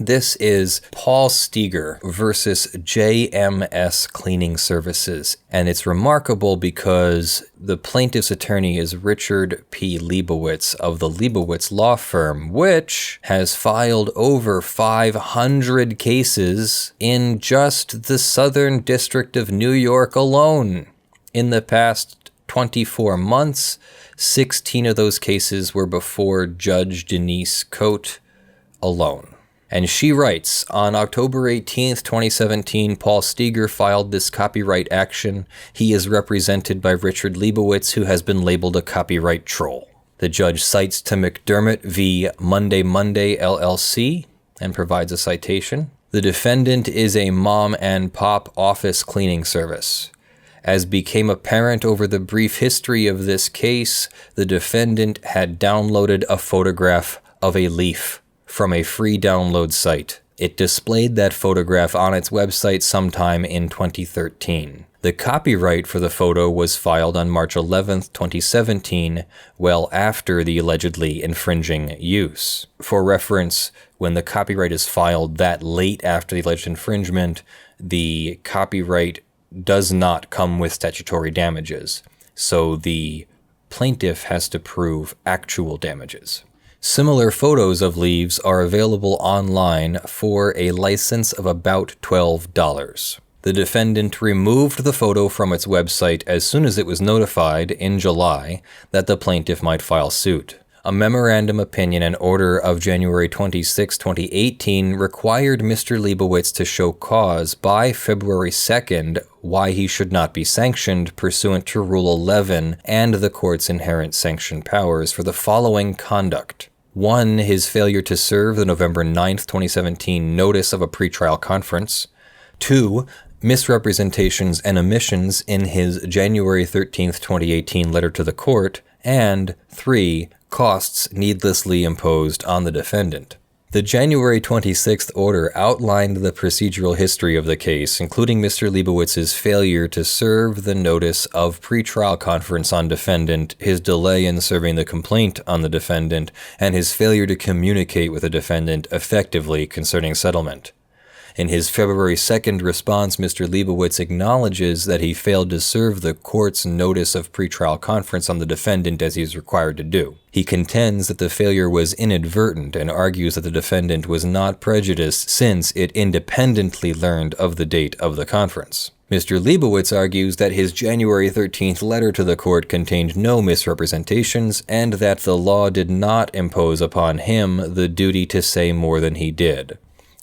This is Paul Steger versus JMS Cleaning Services, and it's remarkable because the plaintiff's attorney is Richard P. Leibowitz of the Leibowitz Law Firm, which has filed over 500 cases in just the Southern District of New York alone. In the past 24 months, 16 of those cases were before Judge Denise Cote alone. And she writes, on October 18th, 2017, Paul Steger filed this copyright action. He is represented by Richard Leibowitz, who has been labeled a copyright troll. The judge cites to McDermott v. Monday LLC and provides a citation. The defendant is a mom and pop office cleaning service. As became apparent over the brief history of this case, the defendant had downloaded a photograph of a leaf from a free download site. It displayed that photograph on its website sometime in 2013. The copyright for the photo was filed on March 11th, 2017, well after the allegedly infringing use. For reference, when the copyright is filed that late after the alleged infringement, the copyright does not come with statutory damages, so the plaintiff has to prove actual damages. Similar photos of leaves are available online for a license of about $12. The defendant removed the photo from its website as soon as it was notified in July that the plaintiff might file suit. A memorandum opinion and order of January 26, 2018 required Mr. Leibowitz to show cause by February 2nd why he should not be sanctioned pursuant to Rule 11 and the court's inherent sanction powers for the following conduct. 1. His failure to serve the November 9th, 2017 notice of a pretrial conference. 2. Misrepresentations and omissions in his January 13th, 2018 letter to the court. And 3. Costs needlessly imposed on the defendant. The January 26th order outlined the procedural history of the case, including Mr. Leibowitz's failure to serve the notice of pretrial conference on defendant, his delay in serving the complaint on the defendant, and his failure to communicate with the defendant effectively concerning settlement. In his February 2nd response, Mr. Leibowitz acknowledges that he failed to serve the court's notice of pretrial conference on the defendant as he is required to do. He contends that the failure was inadvertent and argues that the defendant was not prejudiced since it independently learned of the date of the conference. Mr. Leibowitz argues that his January 13th letter to the court contained no misrepresentations and that the law did not impose upon him the duty to say more than he did.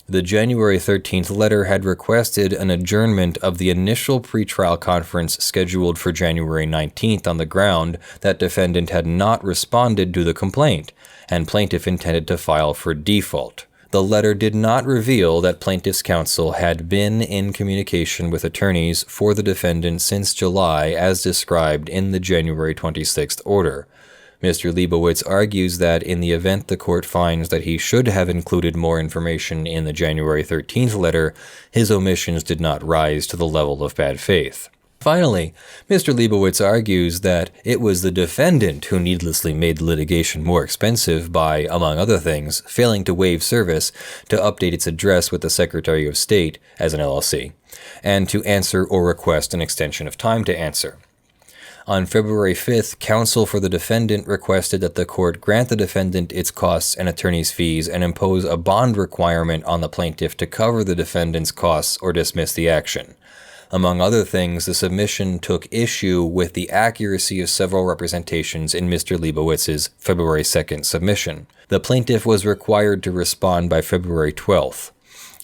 The January 13th letter had requested an adjournment of the initial pretrial conference scheduled for January 19th on the ground that defendant had not responded to the complaint, and plaintiff intended to file for default. The letter did not reveal that plaintiff's counsel had been in communication with attorneys for the defendant since July as described in the January 26th order. Mr. Leibowitz argues that in the event the court finds that he should have included more information in the January 13th letter, his omissions did not rise to the level of bad faith. Finally, Mr. Leibowitz argues that it was the defendant who needlessly made the litigation more expensive by, among other things, failing to waive service to update its address with the Secretary of State as an LLC, and to answer or request an extension of time to answer. On February 5th, counsel for the defendant requested that the court grant the defendant its costs and attorney's fees and impose a bond requirement on the plaintiff to cover the defendant's costs or dismiss the action. Among other things, the submission took issue with the accuracy of several representations in Mr. Leibowitz's February 2nd submission. The plaintiff was required to respond by February 12th.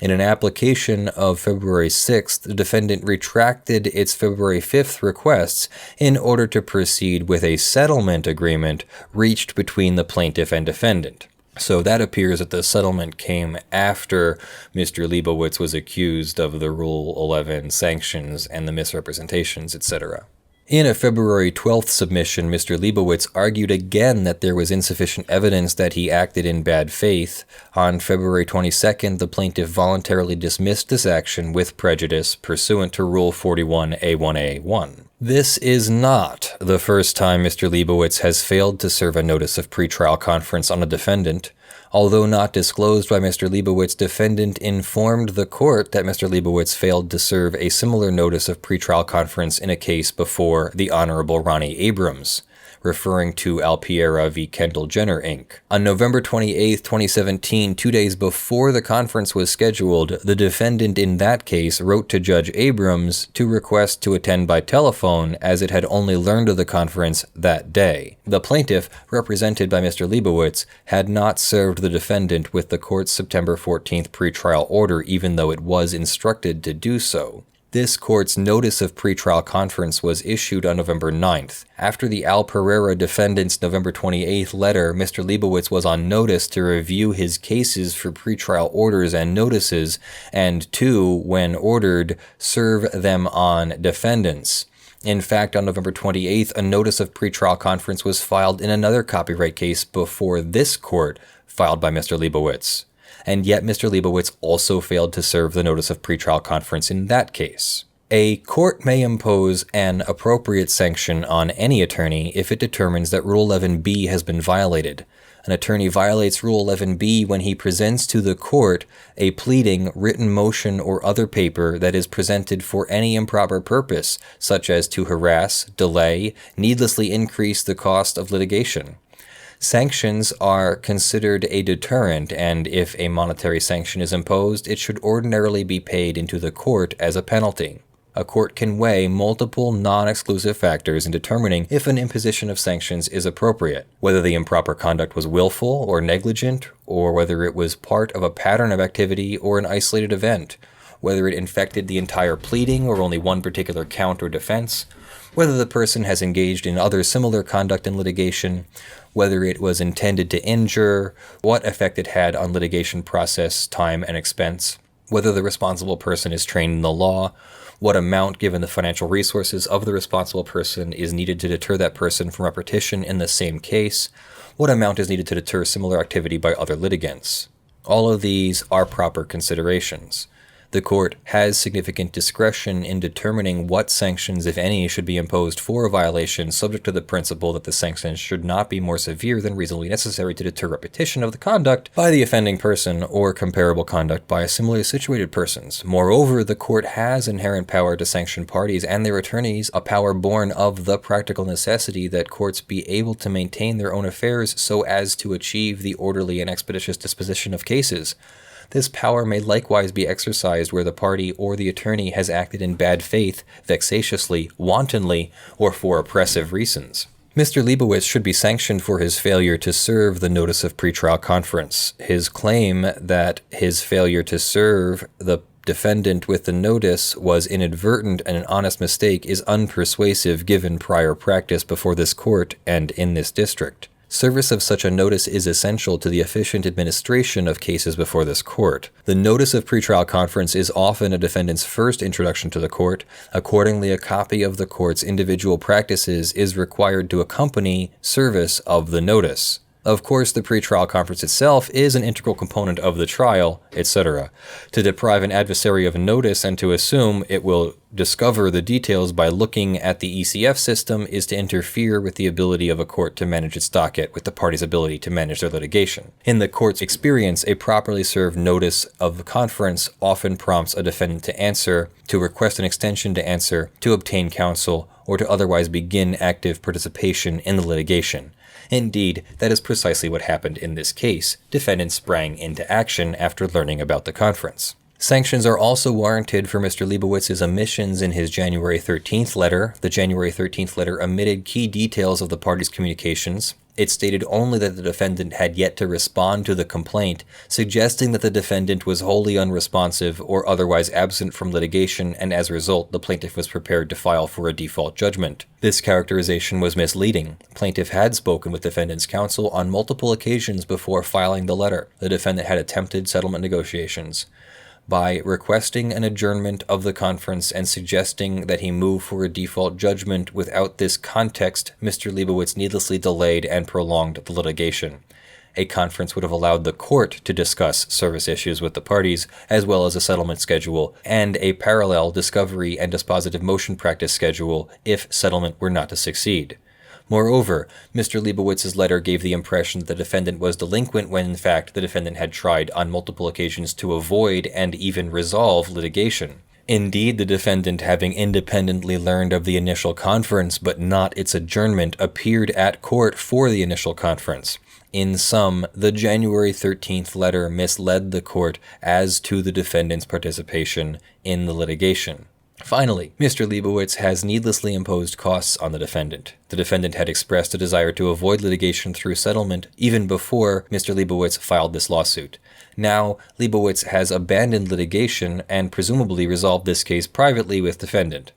In an application of February 6th, the defendant retracted its February 5th requests in order to proceed with a settlement agreement reached between the plaintiff and defendant. So that appears that the settlement came after Mr. Leibowitz was accused of the Rule 11 sanctions and the misrepresentations, etc. In a February 12th submission, Mr. Leibowitz argued again that there was insufficient evidence that he acted in bad faith. On February 22nd, the plaintiff voluntarily dismissed this action with prejudice pursuant to Rule 41A1A1. This is not the first time Mr. Leibowitz has failed to serve a notice of pretrial conference on a defendant. Although not disclosed by Mr. Leibowitz, defendant informed the court that Mr. Leibowitz failed to serve a similar notice of pretrial conference in a case before the Honorable Ronnie Abrams, referring to Alpiera v. Kendall Jenner, Inc. On November 28, 2017, 2 days before the conference was scheduled, the defendant in that case wrote to Judge Abrams to request to attend by telephone, as it had only learned of the conference that day. The plaintiff, represented by Mr. Leibowitz, had not served the defendant with the court's September 14th pretrial order, even though it was instructed to do so. This court's notice of pretrial conference was issued on November 9th. After the Al Pereira defendant's November 28th letter, Mr. Leibowitz was on notice to review his cases for pretrial orders and notices, and to, when ordered, serve them on defendants. In fact, on November 28th, a notice of pretrial conference was filed in another copyright case before this court, filed by Mr. Leibowitz. And yet Mr. Leibowitz also failed to serve the notice of pretrial conference in that case. A court may impose an appropriate sanction on any attorney if it determines that Rule 11b has been violated. An attorney violates Rule 11b when he presents to the court a pleading, written motion, or other paper that is presented for any improper purpose, such as to harass, delay, needlessly increase the cost of litigation. Sanctions are considered a deterrent, and if a monetary sanction is imposed, it should ordinarily be paid into the court as a penalty. A court can weigh multiple non-exclusive factors in determining if an imposition of sanctions is appropriate, whether the improper conduct was willful or negligent, or whether it was part of a pattern of activity or an isolated event, whether it infected the entire pleading or only one particular count or defense, whether the person has engaged in other similar conduct in litigation, whether it was intended to injure, what effect it had on litigation process, time, and expense, whether the responsible person is trained in the law, what amount, given the financial resources of the responsible person, is needed to deter that person from repetition in the same case, what amount is needed to deter similar activity by other litigants. All of these are proper considerations. The court has significant discretion in determining what sanctions, if any, should be imposed for a violation, subject to the principle that the sanctions should not be more severe than reasonably necessary to deter repetition of the conduct by the offending person or comparable conduct by similarly situated persons. Moreover, the court has inherent power to sanction parties and their attorneys, a power born of the practical necessity that courts be able to maintain their own affairs so as to achieve the orderly and expeditious disposition of cases. This power may likewise be exercised where the party or the attorney has acted in bad faith, vexatiously, wantonly, or for oppressive reasons. Mr. Leibowitz should be sanctioned for his failure to serve the notice of pretrial conference. His claim that his failure to serve the defendant with the notice was inadvertent and an honest mistake is unpersuasive given prior practice before this court and in this district. Service of such a notice is essential to the efficient administration of cases before this court. The notice of pretrial conference is often a defendant's first introduction to the court. Accordingly, a copy of the court's individual practices is required to accompany service of the notice. Of course, the pretrial conference itself is an integral component of the trial, etc. To deprive an adversary of notice and to assume it will discover the details by looking at the ECF system is to interfere with the ability of a court to manage its docket with the party's ability to manage their litigation. In the court's experience, a properly served notice of the conference often prompts a defendant to answer, to request an extension to answer, to obtain counsel, or to otherwise begin active participation in the litigation. Indeed, that is precisely what happened in this case. Defendant sprang into action after learning about the conference. Sanctions are also warranted for Mr. Leibowitz's omissions in his January 13th letter. The January 13th letter omitted key details of the parties' communications. It stated only that the defendant had yet to respond to the complaint, suggesting that the defendant was wholly unresponsive or otherwise absent from litigation, and as a result, the plaintiff was prepared to file for a default judgment. This characterization was misleading. Plaintiff had spoken with defendant's counsel on multiple occasions before filing the letter. The defendant had attempted settlement negotiations. By requesting an adjournment of the conference and suggesting that he move for a default judgment without this context, Mr. Leibowitz needlessly delayed and prolonged the litigation. A conference would have allowed the court to discuss service issues with the parties, as well as a settlement schedule, and a parallel discovery and dispositive motion practice schedule if settlement were not to succeed. Moreover, Mr. Leibowitz's letter gave the impression that the defendant was delinquent when in fact the defendant had tried on multiple occasions to avoid and even resolve litigation. Indeed, the defendant, having independently learned of the initial conference but not its adjournment, appeared at court for the initial conference. In sum, the January 13th letter misled the court as to the defendant's participation in the litigation. Finally, Mr. Leibowitz has needlessly imposed costs on the defendant. The defendant had expressed a desire to avoid litigation through settlement even before Mr. Leibowitz filed this lawsuit. Now, Leibowitz has abandoned litigation and presumably resolved this case privately with defendant.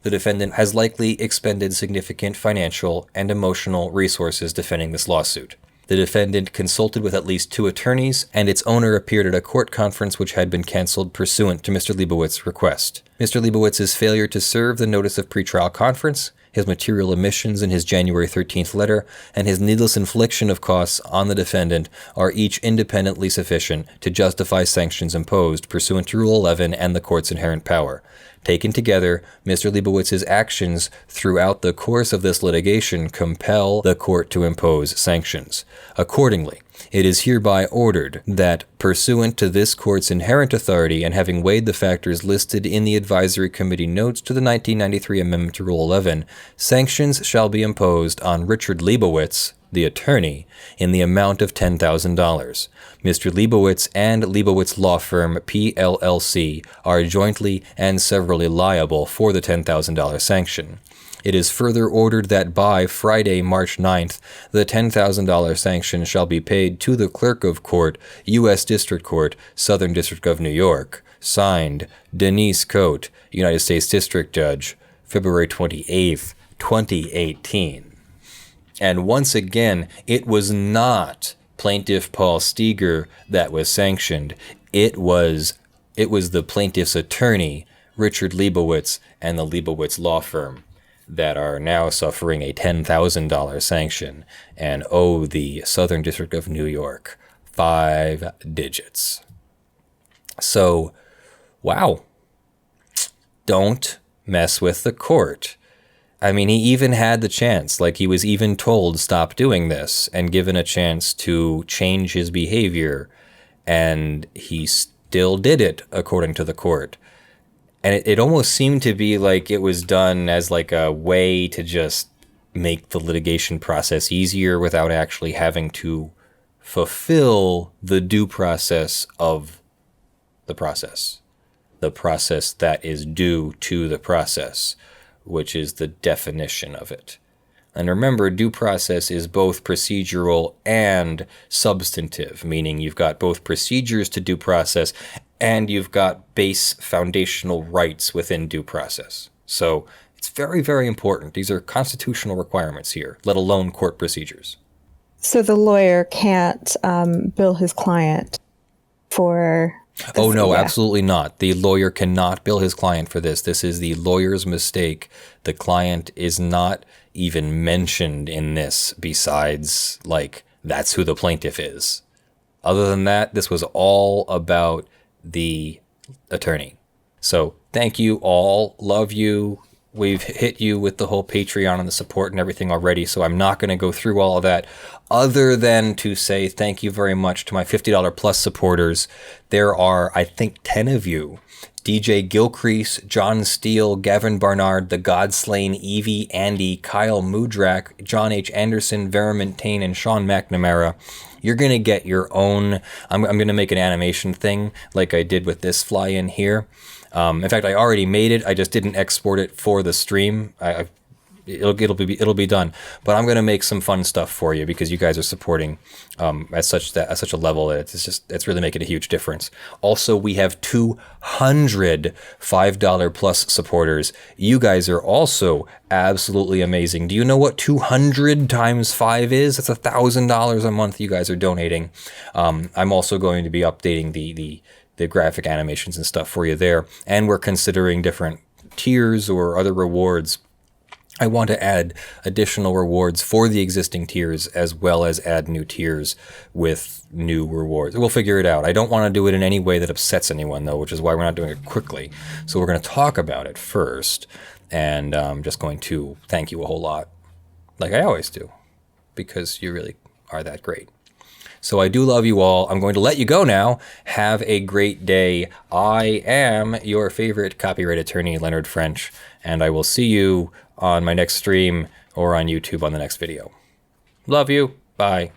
The defendant has likely expended significant financial and emotional resources defending this lawsuit. The defendant consulted with at least 2 attorneys, and its owner appeared at a court conference which had been cancelled pursuant to Mr. Leibowitz's request. Mr. Leibowitz's failure to serve the notice of pretrial conference, his material omissions in his January 13th letter, and his needless infliction of costs on the defendant are each independently sufficient to justify sanctions imposed pursuant to Rule 11 and the court's inherent power. Taken together, Mr. Leibowitz's actions throughout the course of this litigation compel the court to impose sanctions. Accordingly, it is hereby ordered that, pursuant to this court's inherent authority and having weighed the factors listed in the advisory committee notes to the 1993 Amendment to Rule 11, sanctions shall be imposed on Richard Leibowitz, the attorney, in the amount of $10,000. Mr. Leibowitz and Leibowitz Law Firm, PLLC, are jointly and severally liable for the $10,000 sanction. It is further ordered that by Friday, March 9th, the $10,000 sanction shall be paid to the Clerk of Court, U.S. District Court, Southern District of New York. Signed, Denise Coate, United States District Judge, February 28th, 2018. And once again, it was not Plaintiff Paul Steger that was sanctioned. It was the plaintiff's attorney, Richard Leibowitz, and the Leibowitz Law Firm that are now suffering a $10,000 sanction and owe the Southern District of New York 5 digits. So, wow. Don't mess with the court. I mean, he even had the chance, like he was even told, stop doing this, and given a chance to change his behavior, and he still did it, according to the court. And it almost seemed to be like it was done as like a way to just make the litigation process easier without actually having to fulfill the due process of the process that is due to the process, which is the definition of it. And remember, due process is both procedural and substantive, meaning you've got both procedures to due process and you've got base foundational rights within due process. So it's very, very important. These are constitutional requirements here, let alone court procedures. So the lawyer can't bill his client for... Oh, no, absolutely not. The lawyer cannot bill his client for this. This is the lawyer's mistake. The client is not even mentioned in this besides, like, that's who the plaintiff is. Other than that, this was all about the attorney. So thank you all. Love you. We've hit you with the whole Patreon and the support and everything already, so I'm not going to go through all of that other than to say thank you very much to my $50 plus supporters. There are, I think, 10 of you. DJ Gilcrease, John Steele, Gavin Barnard, The Godslain, Eevi, Andy, Kyle Mudrak, John H. Andersen, Verement, Tayne, and Sean McNamara. You're going to get your own, I'm going to make an animation thing like I did with this fly-in here. In fact, I already made it. I just didn't export it for the stream. It'll be done. But I'm gonna make some fun stuff for you because you guys are supporting at such a level that it's really making a huge difference. Also, we have 200 $5 plus supporters. You guys are also absolutely amazing. Do you know what 200 times 5 is? That's $1,000 a month you guys are donating. I'm also going to be updating the graphic animations and stuff for you there. And we're considering different tiers or other rewards. I want to add additional rewards for the existing tiers as well as add new tiers with new rewards. We'll figure it out. I don't want to do it in any way that upsets anyone, though, which is why we're not doing it quickly. So we're going to talk about it first. And I'm just going to thank you a whole lot like I always do, because you really are that great. So I do love you all. I'm going to let you go now. Have a great day. I am your favorite copyright attorney, Leonard French, and I will see you on my next stream or on YouTube on the next video. Love you. Bye.